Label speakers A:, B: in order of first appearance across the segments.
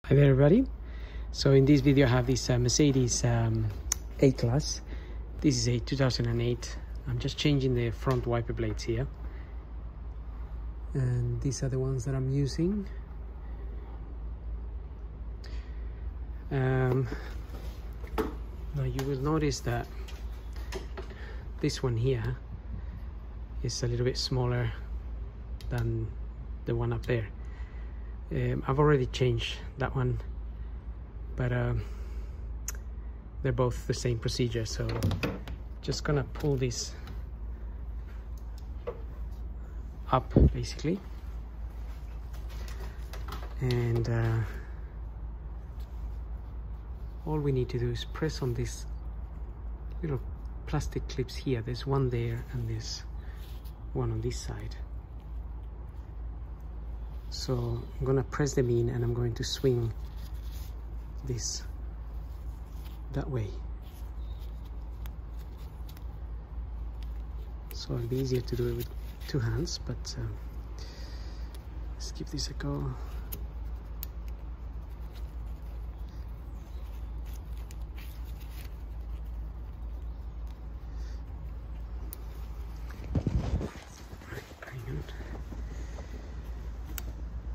A: Hi there everybody. So in this video I have this Mercedes A-Class. This is a 2008. I'm just changing the front wiper blades here. And these are the ones that I'm using. Now you will notice that this one here is a little bit smaller than the one up there. I've already changed that one, but they're both the same procedure, so just gonna pull this up basically, and all we need to do is press on these little plastic clips here. There's one there and there's one on this side. So I'm gonna press them in and I'm going to swing this that way. So it'll be easier to do it with two hands, but let's give this a go.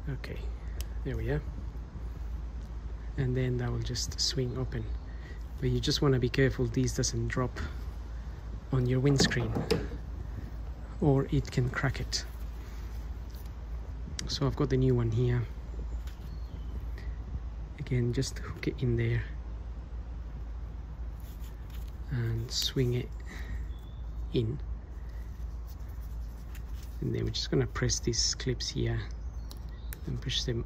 A: Okay, there we are, and then that will just swing open, but you just want to be careful this doesn't drop on your windscreen or it can crack it. So I've got the new one here. Again, just hook it in there and swing it in, and then we're just gonna press these clips here and push them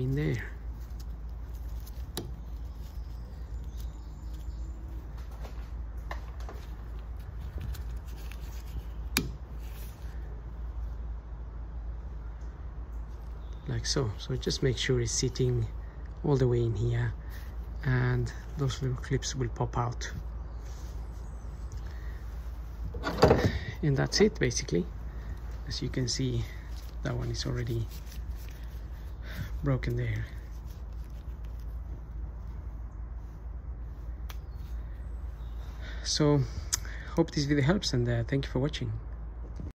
A: in there. Like so. So just make sure it's sitting all the way in here, and those little clips will pop out. And that's it basically. As you can see, that one is already broken there. So hope this video helps, and thank you for watching.